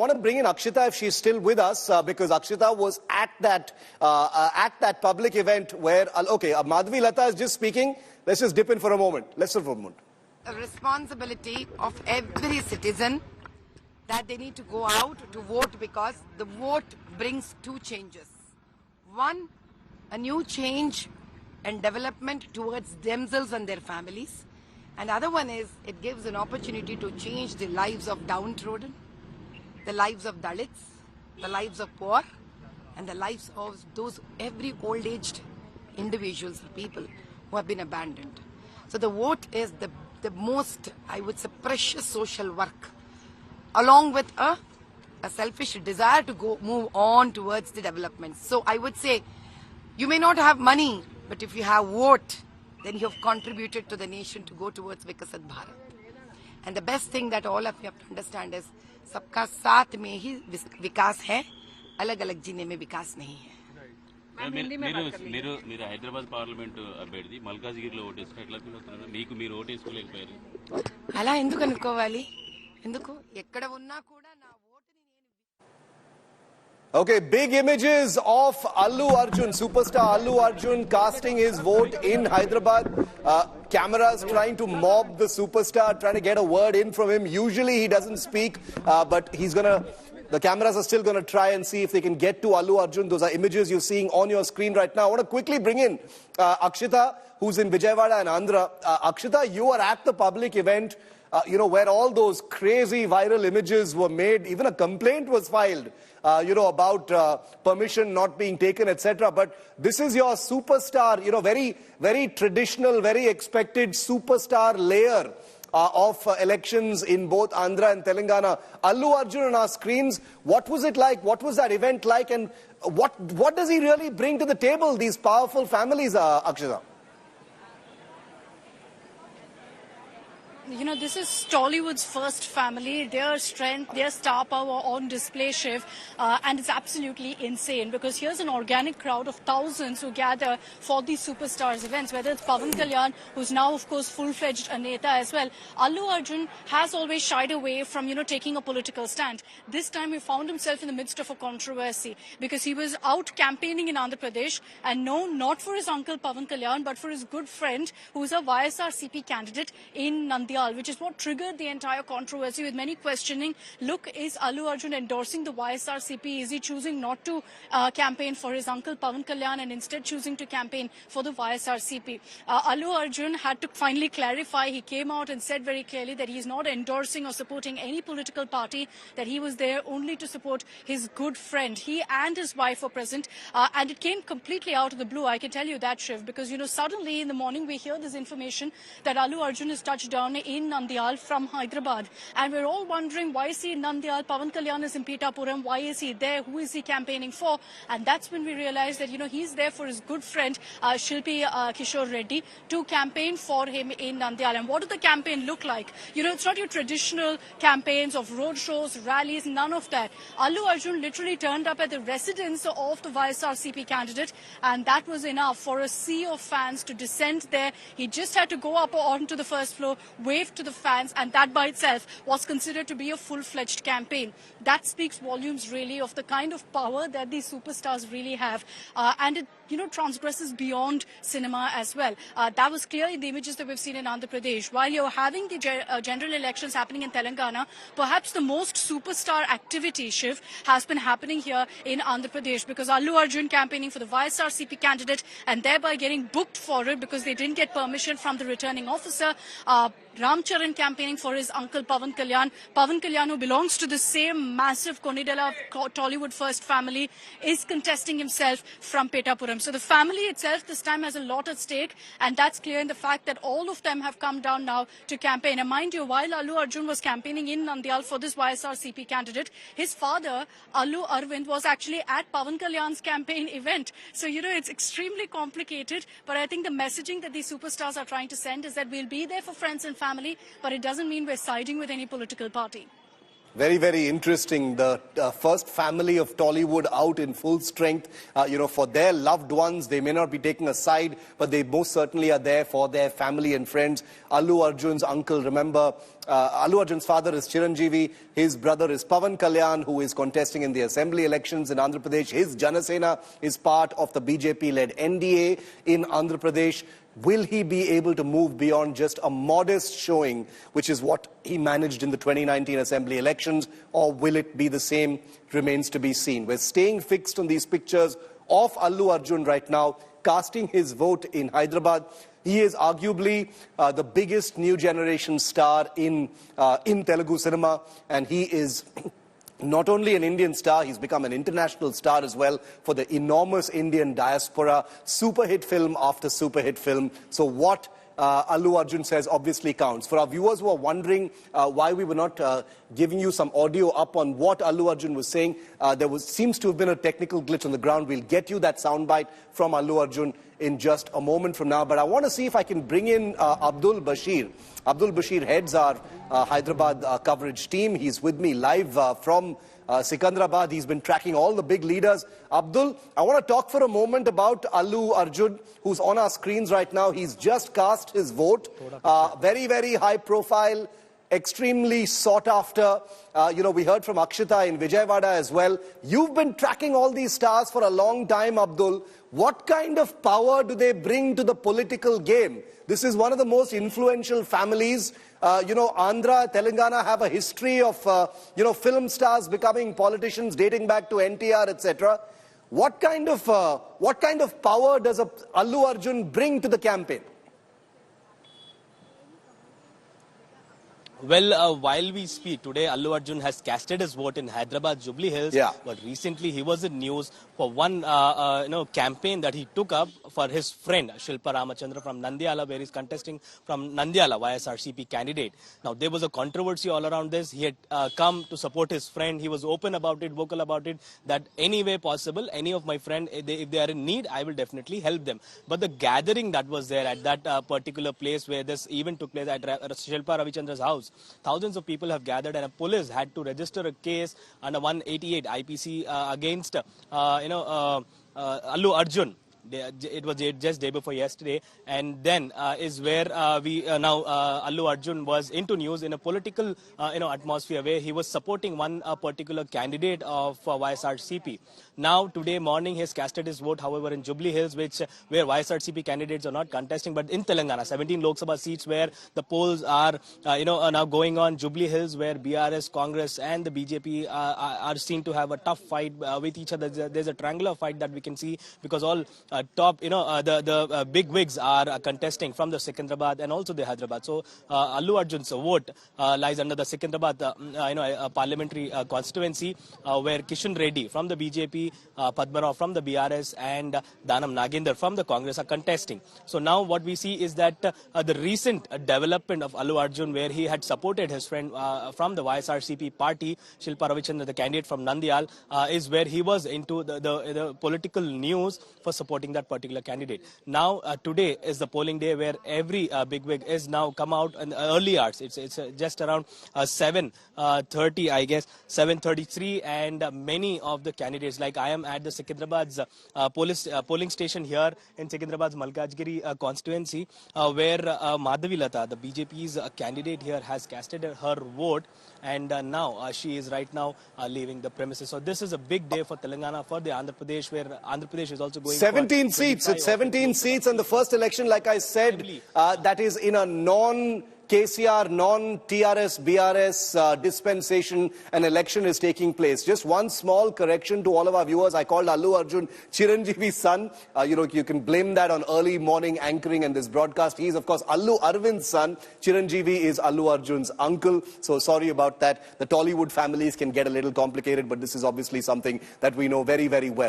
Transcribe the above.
I want to bring in Akshita if she's still with us because Akshita was at that public event where, Madhavi Latha is just speaking. Let's just dip in for a moment. A responsibility of every citizen that they need to go out to vote because the vote brings two changes. One, a new change and development towards themselves and their families. And the other one is it gives an opportunity to change the lives of downtrodden, the lives of Dalits, the lives of poor, and the lives of those every old-aged individuals, people who have been abandoned. So the vote is the most, I would say, precious social work, along with a selfish desire to move on towards the development. So I would say, you may not have money, but if you have vote, then you have contributed to the nation to go towards Vikasat Bharat. And the best thing that all of you have to understand is, सबका साथ में ही विकास है, अलग-अलग जीने में विकास नहीं है. మీరు హైదరాబాద్ పార్లమెంట్ అభ్యర్థి మల్కాజ్గిరిలో ఓటేసుకుని ఎట్లా ఫీల్ అవుతున్నారు? మీకు మీరు ఓటేసుకోలేకపోయారు. అలా ఎందుకు అనుకోవాలి? ఎందుకు ఎక్కడ ఉన్నా కూడా నా ఓటుని నేను. Okay, big images of Allu Arjun, superstar Allu Arjun casting his vote in Hyderabad. Cameras trying to mob the superstar, trying to get a word in from him. Usually he doesn't speak, but the cameras are still going to try and see if they can get to Allu Arjun. Those are images you're seeing on your screen right now. I want to quickly bring in Akshita, who's in Vijayawada and Andhra. Akshita, you were at the public event, where all those crazy viral images were made. Even a complaint was filed, about permission not being taken, etc. But this is your superstar, very, very traditional, very expected superstar layer of elections in both Andhra and Telangana. Allu Arjun on our screens, what was it like? What was that event like? And what does he really bring to the table, these powerful families, Akshita? This is Tollywood's first family. Their strength, their star power on display, Shiv. And it's absolutely insane because here's an organic crowd of thousands who gather for these superstars events, whether it's Pawan Kalyan, who's now, of course, full-fledged a Neta as well. Allu Arjun has always shied away from, taking a political stand. This time he found himself in the midst of a controversy because he was out campaigning in Andhra Pradesh, and no, not for his uncle Pawan Kalyan, but for his good friend who's a YSRCP candidate in Nandyal, which is what triggered the entire controversy with many questioning. Look, is Allu Arjun endorsing the YSRCP? Is he choosing not to campaign for his uncle Pawan Kalyan and instead choosing to campaign for the YSRCP? Allu Arjun had to finally clarify. He came out and said very clearly that he's not endorsing or supporting any political party, that he was there only to support his good friend. He and his wife were present, and it came completely out of the blue, I can tell you that, Shiv, because, suddenly in the morning we hear this information that Allu Arjun has touched down in Nandyal from Hyderabad. And we're all wondering, why is he in Nandyal? Pawan Kalyan is in Pitapuram. Why is he there? Who is he campaigning for? And that's when we realized that, he's there for his good friend, Shilpi Kishore Reddy, to campaign for him in Nandyal. And what did the campaign look like? It's not your traditional campaigns of road shows, rallies, none of that. Allu Arjun literally turned up at the residence of the YSRCP candidate, and that was enough for a sea of fans to descend there. He just had to go up onto the first floor, wave to the fans, and that by itself was considered to be a full-fledged campaign. That speaks volumes really of the kind of power that these superstars really have, and it transgresses beyond cinema as well. That was clear in the images that we've seen in Andhra Pradesh. While you're having the general elections happening in Telangana, perhaps the most superstar activity, Shiv, has been happening here in Andhra Pradesh, because Allu Arjun campaigning for the YSRCP candidate and thereby getting booked for it because they didn't get permission from the returning officer. Ramcharan campaigning for his uncle Pawan Kalyan. Pawan Kalyan, who belongs to the same massive Konidala Tollywood first family, is contesting himself from Petapuram. So the family itself this time has a lot at stake, and that's clear in the fact that all of them have come down now to campaign. And mind you, while Allu Arjun was campaigning in Nandyal for this YSRCP candidate, his father, Allu Arvind, was actually at Pawan Kalyan's campaign event. So, it's extremely complicated, but I think the messaging that these superstars are trying to send is that we'll be there for friends and family, but it doesn't mean we're siding with any political party. Very, very interesting. The first family of Tollywood out in full strength. For their loved ones, they may not be taking a side, but they most certainly are there for their family and friends. Allu Arjun's uncle, remember, Allu Arjun's father is Chiranjeevi. His brother is Pawan Kalyan, who is contesting in the assembly elections in Andhra Pradesh. His Janasena is part of the BJP-led NDA in Andhra Pradesh. Will he be able to move beyond just a modest showing, which is what he managed in the 2019 assembly elections, or will it be the same? Remains to be seen. We're staying fixed on these pictures of Allu Arjun right now, casting his vote in Hyderabad. He is arguably the biggest new generation star in Telugu cinema, and he is not only an Indian star, he's become an international star as well for the enormous Indian diaspora. Super hit film after super hit film. So what Allu Arjun says obviously counts. For our viewers who are wondering why we were not giving you some audio up on what Allu Arjun was saying, seems to have been a technical glitch on the ground. We'll get you that soundbite from Allu Arjun in just a moment from now. But I want to see if I can bring in Abdul Bashir. Abdul Bashir heads our Hyderabad coverage team. He's with me live from Secunderabad. He's been tracking all the big leaders. Abdul, I want to talk for a moment about Allu Arjun, who's on our screens right now. He's just cast his vote. Very, very high profile, extremely sought after. We heard from Akshita in Vijayawada as well. You've been tracking all these stars for a long time, Abdul. What kind of power do they bring to the political game? This is one of the most influential families. Andhra, Telangana have a history of, film stars becoming politicians dating back to NTR, etc. What kind of power does Allu Arjun bring to the campaign? Well, while we speak, today Allu Arjun has casted his vote in Hyderabad, Jubilee Hills. Yeah. But recently he was in news for one campaign that he took up for his friend Shilpa Ramachandra from Nandyala, where he's contesting from Nandyala, YSRCP candidate. Now, there was a controversy all around this. He had come to support his friend. He was open about it, vocal about it, that any way possible, any of my friends, if they are in need, I will definitely help them. But the gathering that was there at that particular place where this event took place at Shilpa Ravichandra's house, thousands of people have gathered, and police had to register a case under 188 IPC against Allu Arjun. It was just day before yesterday, and then is where Allu Arjun was into news in a political atmosphere where he was supporting one particular candidate of YSRCP. Now today morning he has casted his vote, however, in Jubilee Hills, where YSRCP candidates are not contesting, but in Telangana, 17 Lok Sabha seats where the polls are now going on. Jubilee Hills, where BRS, Congress, and the BJP are seen to have a tough fight with each other. There's a triangular fight that we can see because all the big wigs are contesting from the Secunderabad and also the Hyderabad. So Allu Arjun's vote lies under the Secunderabad parliamentary constituency, where Kishan Reddy from the BJP, Padmarao from the BRS, and Danam Nagendra from the Congress are contesting. So now what we see is that the recent development of Allu Arjun, where he had supported his friend from the YSRCP party, Shilpa Ravichandra, the candidate from Nandyal, is where he was into the political news for supporting that particular candidate. Now today is the polling day where every bigwig is now come out in the early hours. It's just around 7:30, I guess, 7:33, and many of the candidates, like I am at the Secunderabad's polling station here in Secunderabad's Malkajgiri constituency, where Madhavi Latha, the BJP's candidate here, has casted her vote, and now she is right now leaving the premises. So this is a big day for Telangana, for the Andhra Pradesh, where Andhra Pradesh is also going 17 seats. It's 17 seats, and the first election, like I said, that is in a non-KCR, non-TRS, BRS dispensation. An election is taking place. Just one small correction to all of our viewers. I called Allu Arjun Chiranjeevi's son. You can blame that on early morning anchoring and this broadcast. He is, of course, Allu Arvind's son. Chiranjeevi is Allu Arjun's uncle. So sorry about that. The Tollywood families can get a little complicated, but this is obviously something that we know very, very well.